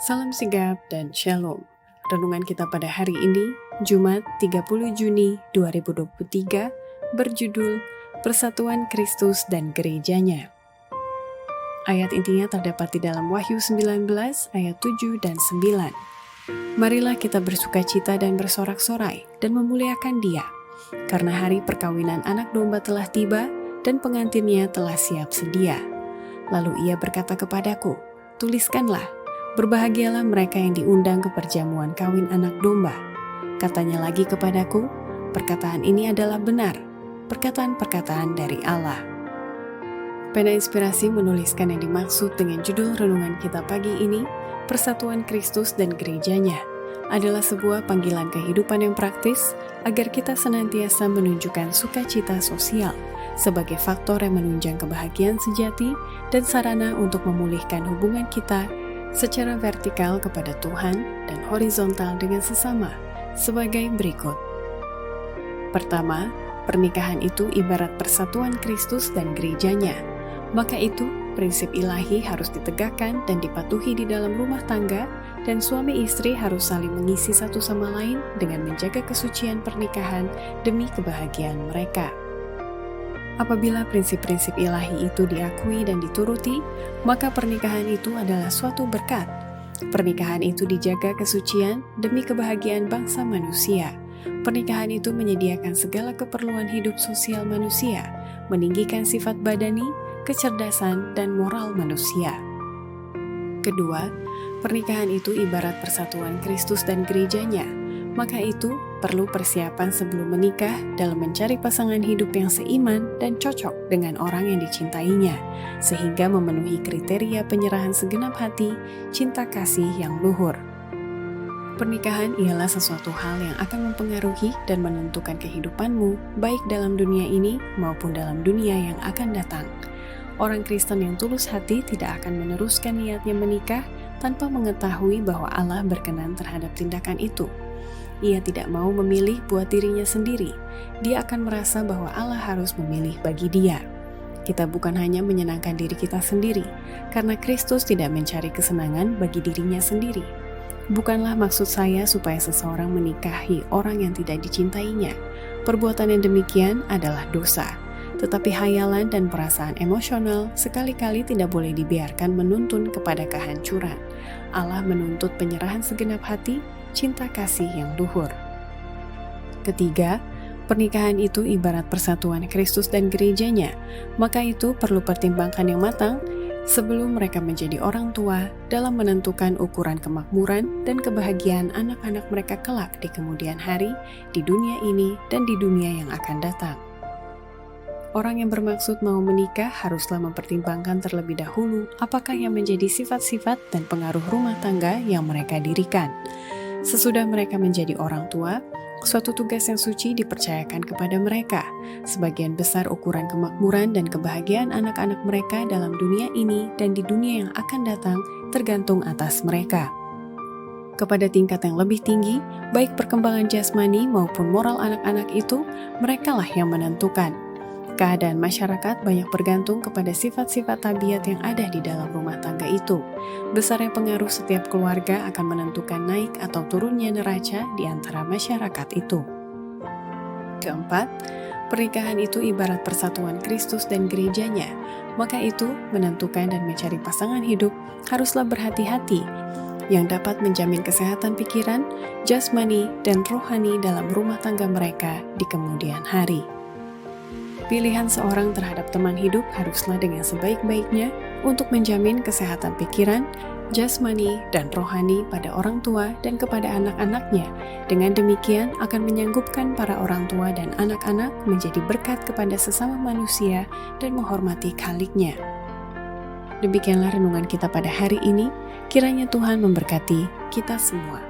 Salam sigap dan shalom. Renungan kita pada hari ini, Jumat 30 Juni 2023, berjudul Persatuan Kristus dan Gerejanya. Ayat intinya terdapat di dalam Wahyu 19 ayat 7 dan 9. Marilah kita bersukacita dan bersorak-sorai dan memuliakan Dia, karena hari perkawinan anak domba telah tiba dan pengantinnya telah siap sedia. Lalu Ia berkata kepadaku, tuliskanlah, berbahagialah mereka yang diundang ke perjamuan kawin anak domba. Katanya lagi kepadaku, perkataan ini adalah benar, perkataan-perkataan dari Allah. Pena Inspirasi menuliskan yang dimaksud dengan judul renungan kita pagi ini, Persatuan Kristus dan Gerejanya, adalah sebuah panggilan kehidupan yang praktis agar kita senantiasa menunjukkan sukacita sosial sebagai faktor yang menunjang kebahagiaan sejati dan sarana untuk memulihkan hubungan kita secara vertikal kepada Tuhan dan horizontal dengan sesama sebagai berikut. Pertama, pernikahan itu ibarat persatuan Kristus dan gerejanya. Maka itu, prinsip ilahi harus ditegakkan dan dipatuhi di dalam rumah tangga, dan suami istri harus saling mengisi satu sama lain dengan menjaga kesucian pernikahan demi kebahagiaan mereka. Apabila prinsip-prinsip ilahi itu diakui dan dituruti, maka pernikahan itu adalah suatu berkat. Pernikahan itu dijaga kesucian demi kebahagiaan bangsa manusia. Pernikahan itu menyediakan segala keperluan hidup sosial manusia, meninggikan sifat badani, kecerdasan, dan moral manusia. Kedua, pernikahan itu ibarat persatuan Kristus dan gerejanya. Maka itu perlu persiapan sebelum menikah dalam mencari pasangan hidup yang seiman dan cocok dengan orang yang dicintainya, sehingga memenuhi kriteria penyerahan segenap hati, cinta kasih yang luhur. Pernikahan ialah sesuatu hal yang akan mempengaruhi dan menentukan kehidupanmu, baik dalam dunia ini maupun dalam dunia yang akan datang. Orang Kristen yang tulus hati tidak akan meneruskan niatnya menikah tanpa mengetahui bahwa Allah berkenan terhadap tindakan itu. Ia tidak mau memilih buat dirinya sendiri. Dia akan merasa bahwa Allah harus memilih bagi dia. Kita bukan hanya menyenangkan diri kita sendiri, karena Kristus tidak mencari kesenangan bagi dirinya sendiri. Bukanlah maksud saya supaya seseorang menikahi orang yang tidak dicintainya. Perbuatan yang demikian adalah dosa. Tetapi hayalan dan perasaan emosional sekali-kali tidak boleh dibiarkan menuntun kepada kehancuran. Allah menuntut penyerahan segenap hati, cinta kasih yang luhur. Ketiga, pernikahan itu ibarat persatuan Kristus dan gerejanya, maka itu perlu pertimbangkan yang matang sebelum mereka menjadi orang tua dalam menentukan ukuran kemakmuran dan kebahagiaan anak-anak mereka kelak di kemudian hari, di dunia ini dan di dunia yang akan datang. Orang yang bermaksud mau menikah haruslah mempertimbangkan terlebih dahulu apakah yang menjadi sifat-sifat dan pengaruh rumah tangga yang mereka dirikan. Sesudah mereka menjadi orang tua, suatu tugas yang suci dipercayakan kepada mereka. Sebagian besar ukuran kemakmuran dan kebahagiaan anak-anak mereka dalam dunia ini dan di dunia yang akan datang tergantung atas mereka. Kepada tingkat yang lebih tinggi, baik perkembangan jasmani maupun moral anak-anak itu, merekalah yang menentukan. Keadaan masyarakat banyak bergantung kepada sifat-sifat tabiat yang ada di dalam rumah tangga itu. Besarnya pengaruh setiap keluarga akan menentukan naik atau turunnya neraca di antara masyarakat itu. Keempat, pernikahan itu ibarat persatuan Kristus dan gerejanya. Maka itu, menentukan dan mencari pasangan hidup haruslah berhati-hati yang dapat menjamin kesehatan pikiran, jasmani, dan rohani dalam rumah tangga mereka di kemudian hari. Pilihan seorang terhadap teman hidup haruslah dengan sebaik-baiknya untuk menjamin kesehatan pikiran, jasmani, dan rohani pada orang tua dan kepada anak-anaknya. Dengan demikian akan menyanggupkan para orang tua dan anak-anak menjadi berkat kepada sesama manusia dan menghormati Khaliknya. Demikianlah renungan kita pada hari ini. Kiranya Tuhan memberkati kita semua.